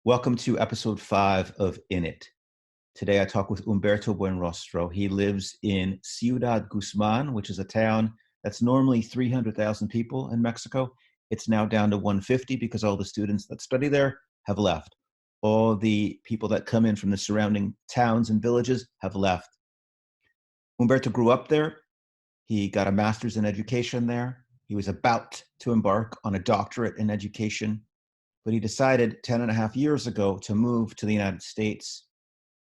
Welcome to episode 5 of In It. Today I talk with Humberto Buenrostro. He lives in Ciudad Guzmán, which is a town that's normally 300,000 people in Mexico. It's now down to 150 because all the students that study there have left. All the people that come in from the surrounding towns and villages have left. Humberto grew up there. He got a master's in education there. He was about to embark on a doctorate in education, but he decided 10 and a half years ago to move to the United States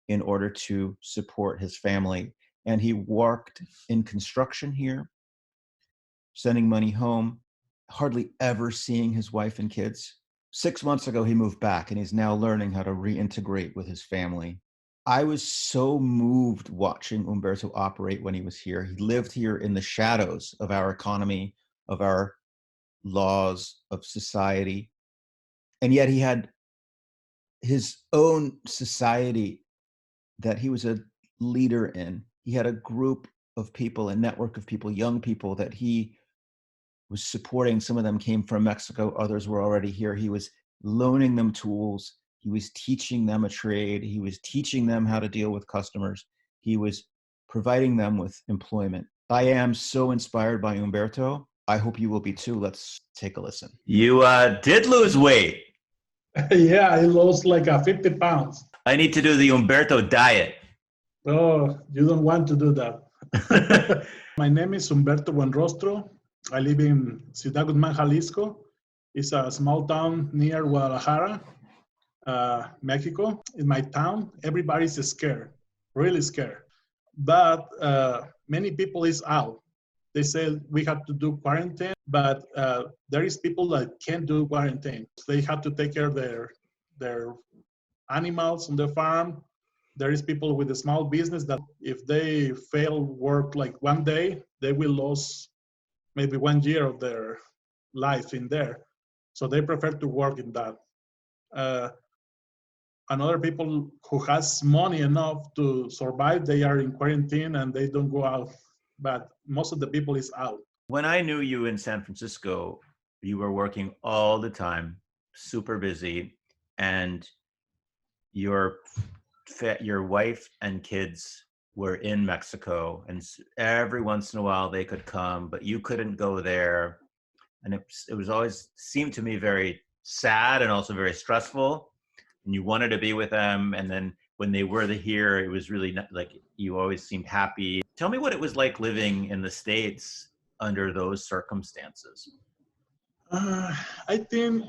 in order to support his family. And he worked in construction here, sending money home, hardly ever seeing his wife and kids. 6 months ago, he moved back and he's now learning how to reintegrate with his family. I was so moved watching Humberto operate when he was here. He lived here in the shadows of our economy, of our laws, of society. And yet he had his own society that he was a leader in. He had a group of people, a network of people, young people that he was supporting. Some of them came from Mexico, others were already here. He was loaning them tools. He was teaching them a trade. He was teaching them how to deal with customers. He was providing them with employment. I am so inspired by Humberto. I hope you will be too. Let's take a listen. You did lose weight. Yeah, I lost like 50 pounds. I need to do the Humberto diet. Oh, you don't want to do that. My name is Humberto Buenrostro. I live in Ciudad Guzmán, Jalisco. It's a small town near Guadalajara, Mexico. In my town, everybody's scared, really scared. But many people is out. They say we have to do quarantine, but there is people that can't do quarantine. They have to take care of their animals on the farm. There is people with a small business that if they fail work like one day, they will lose maybe 1 year of their life in there. So they prefer to work in that. And other people who has money enough to survive, they are in quarantine and they don't go out. But most of the people is out. When I knew you in San Francisco, you were working all the time, super busy, and your wife and kids were in Mexico, and every once in a while they could come, but you couldn't go there. And it was always seemed to me very sad and also very stressful. And you wanted to be with them, and then when they were here, it was really not, like you always seemed happy. Tell me what it was like living in the States under those circumstances. I think,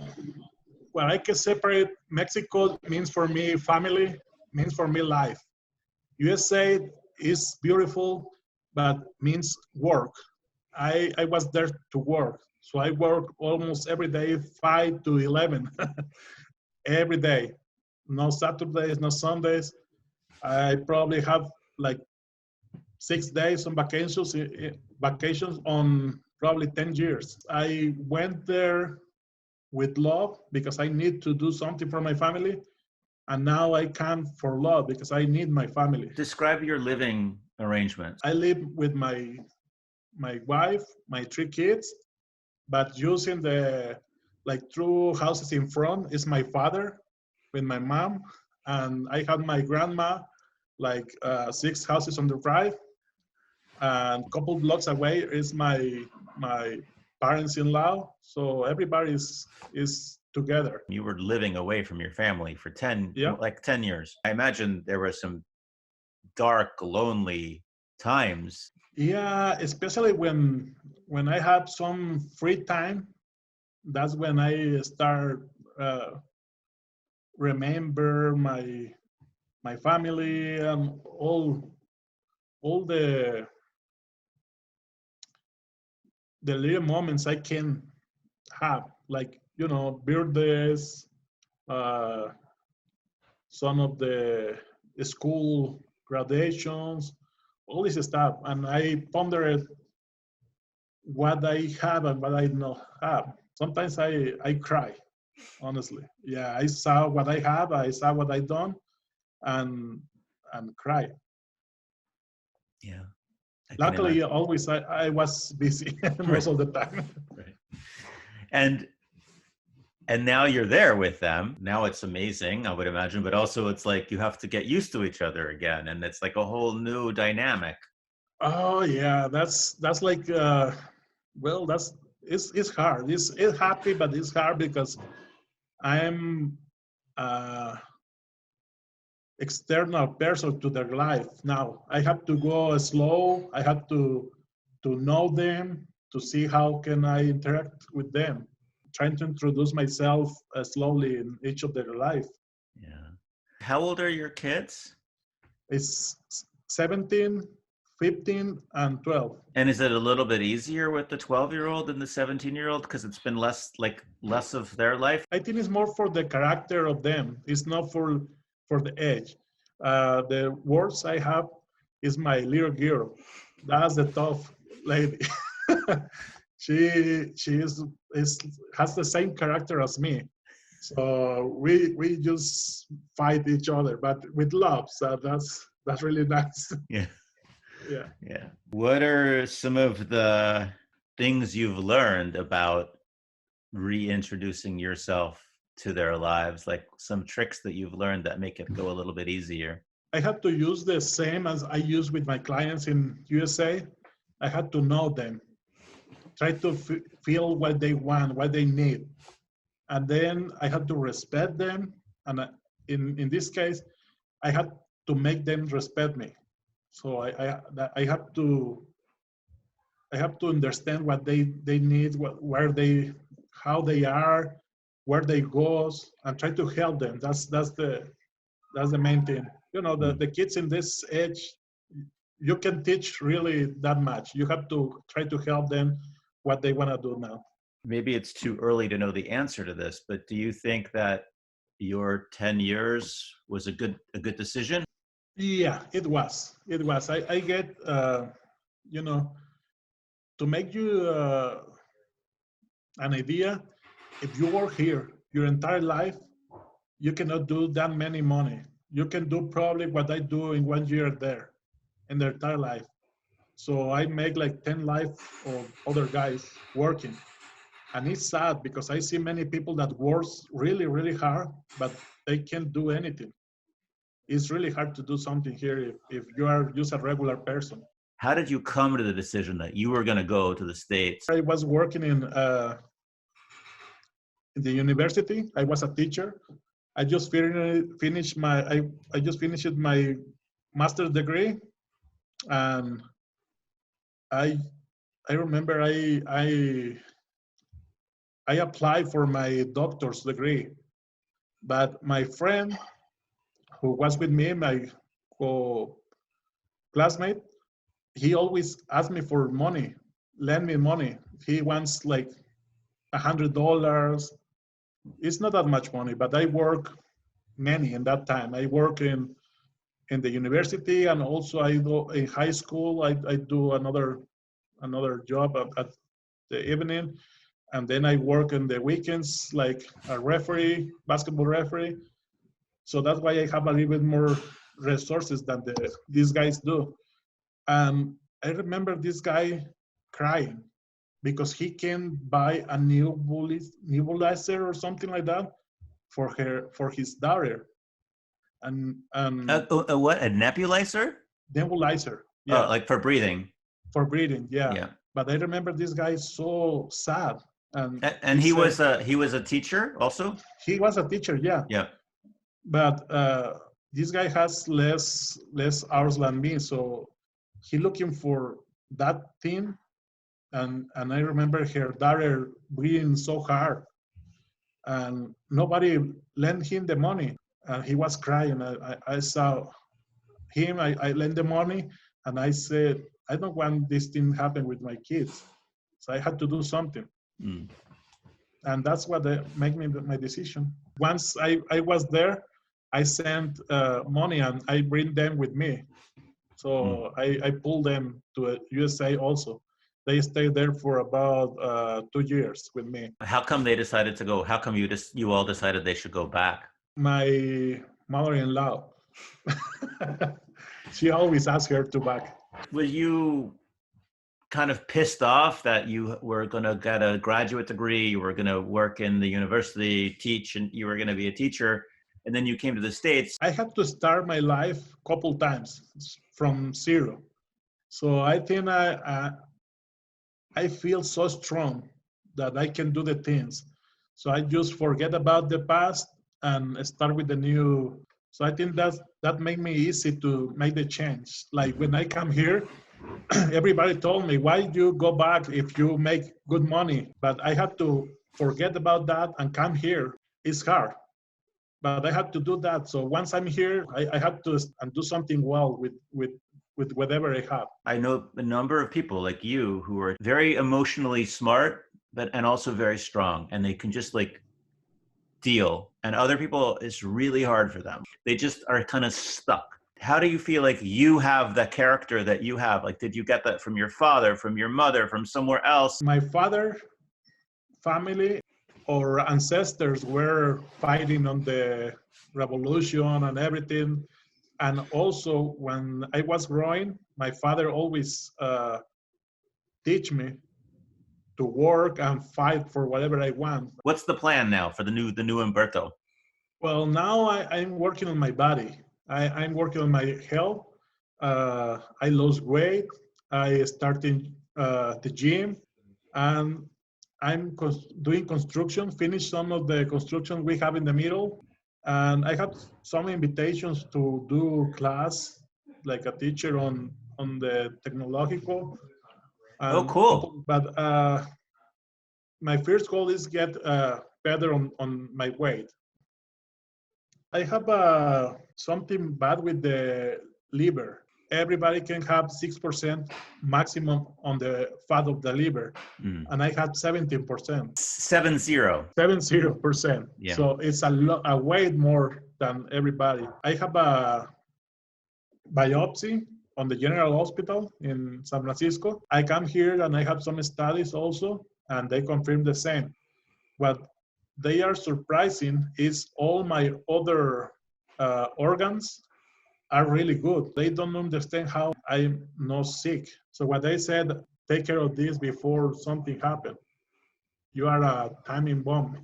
well, I can separate Mexico means for me family, means for me life. USA is beautiful, but means work. I was there to work. So I work almost every day, 5 to 11, every day. No Saturdays, no Sundays. I probably have like 6 days on vacations on probably 10 years. I went there with love because I need to do something for my family. And now I come for love because I need my family. Describe your living arrangements. I live with my wife, my 3 kids, but using the like 2 houses in front is my father with my mom, and I have my grandma like 6 houses on the right, and a couple blocks away is my parents-in-law. So everybody is together. You were living away from your family for 10 years. I imagine there were some dark, lonely times. Yeah, especially when I have some free time. That's when I start remember my family and all the little moments I can have, like, you know, birthdays, some of the school graduations, all this stuff. And I pondered what I have and what I not have. Sometimes I cry, honestly. Yeah, I saw what I have, I saw what I done, and cry. Yeah. Luckily, always I was busy most of the time. Right. And And now you're there with them. Now it's amazing, I would imagine, but also it's like you have to get used to each other again, and it's like a whole new dynamic. Oh yeah, that's like well, that's it's hard. It's happy, but it's hard because I'm uh, external person to their life now. I have to go slow. I have to know them, to see how can I interact with them, trying to introduce myself slowly in each of their life. Yeah. How old are your kids? It's 17, 15, and 12. And is it a little bit easier with the 12-year-old than the 17-year-old because it's been less of their life? I think it's more for the character of them. It's not for the age. The worst I have is my little girl. That's the tough lady. She has the same character as me. So we just fight each other, but with love. So that's really nice. Yeah. Yeah. Yeah. What are some of the things you've learned about reintroducing yourself to their lives? Like some tricks that you've learned that make it go a little bit easier? I had to use the same as I use with my clients in USA. I had to know them, try to feel what they want, what they need, and then I had to respect them. And in this case, I had to make them respect me. So I have to understand what they need, where they, how they are, where they go, and try to help them. That's the main thing. You know, the kids in this age, you can teach really that much. You have to try to help them what they want to do now. Maybe it's too early to know the answer to this, but do you think that your 10 years was a good decision? Yeah, it was. It was. I get, you know, to make you an idea, if you work here your entire life, you cannot do that many money. You can do probably what I do in 1 year there in their entire life. So I make like 10 life of other guys working. And it's sad because I see many people that works really, really hard, but they can't do anything. It's really hard to do something here if you are just a regular person. How did you come to the decision that you were going to go to the States? I was working in the university. I was a teacher. I just finished I just finished my master's degree, and I I remember I applied for my doctor's degree, but my friend who was with me, my classmate, he always asked me for money, lend me money. He wants like $100. It's not that much money, but I work many in that time. I work in the university, and also I do in high school. I do another job at the evening, and then I work in the weekends like a referee, basketball referee. So that's why I have a little bit more resources than these guys do. And I remember this guy crying because he can buy a nebulizer or something like that for his daughter. And What? A nebulizer? nebulizer, Oh, yeah, like for breathing. for breathing, yeah. Yeah. But I remember this guy so sad, and And he was a teacher also? he was a teacher, yeah. Yeah. But this guy has less hours than me, so he looking for that thing. And I remember her daughter breathing so hard, and nobody lent him the money, and he was crying. I saw him. I lent the money, and I said, I don't want this thing to happen with my kids, so I had to do something. Mm. And that's what made me my decision. Once I was there, I sent money and I bring them with me. So I pulled them to USA also. They stayed there for about 2 years with me. How come they decided to go? How come you all decided they should go back? My mother-in-law, she always asks her to back. Will you kind of pissed off that you were going to get a graduate degree, you were going to work in the university, teach, and you were going to be a teacher, and then you came to the States? I had to start my life a couple times from zero. So I think I feel so strong that I can do the things. So I just forget about the past and start with the new. So I think that made me easy to make the change. Like when I come here, everybody told me, why do you go back if you make good money? But I had to forget about that and come here. It's hard, but I had to do that. So once I'm here, I have to and do something well with whatever I have. I know a number of people like you who are very emotionally smart, and also very strong, and they can just like deal. And other people, it's really hard for them. They just are kind of stuck. How do you feel like you have the character that you have? Like, did you get that from your father, from your mother, from somewhere else? My father, family, or ancestors were fighting on the revolution and everything. And also, when I was growing, my father always teach me to work and fight for whatever I want. What's the plan now for the new Humberto? Well, now I'm working on my body. I'm working on my health. I lost weight. I started the gym, and I'm doing construction. Finish some of the construction we have in the middle, and I have some invitations to do class, like a teacher on the technological. Oh, cool. But my first goal is get better on my weight. I have something bad with the liver. Everybody can have 6% maximum on the fat of the liver, and I had 17%. 70. 70%. Yeah. So it's a way more than everybody. I have a biopsy on the General Hospital in San Francisco. I come here and I have some studies also, and they confirm the same. What they are surprising is all my other organs are really good. They don't understand how I'm not sick. So what they said, take care of this before something happened. You are a timing bomb.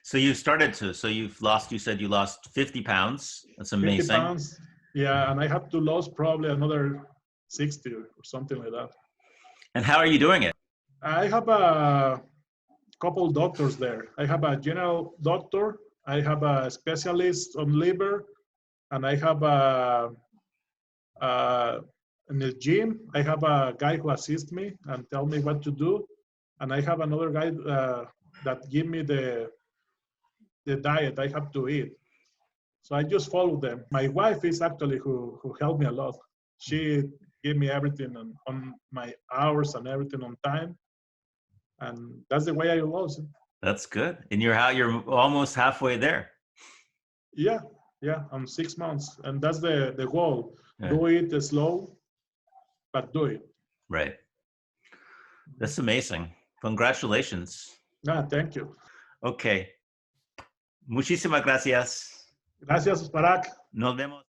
So you you said you lost 50 pounds. That's 50 amazing. pounds. Yeah, and I have to lose probably another 60 or something like that. And how are you doing it? I have a couple doctors there. I have a general doctor, I have a specialist on liver, and I have in the gym, I have a guy who assists me and tell me what to do. And I have another guy that give me the diet I have to eat. So I just follow them. My wife is actually who helped me a lot. She gave me everything on my hours and everything on time. And that's the way I lost it. That's good. And you're almost halfway there. Yeah, I'm 6 months. And that's the goal. Yeah. Do it slow, but do it. Right. That's amazing. Congratulations. Thank you. Okay. Muchísimas gracias. Gracias, Barack. Nos vemos.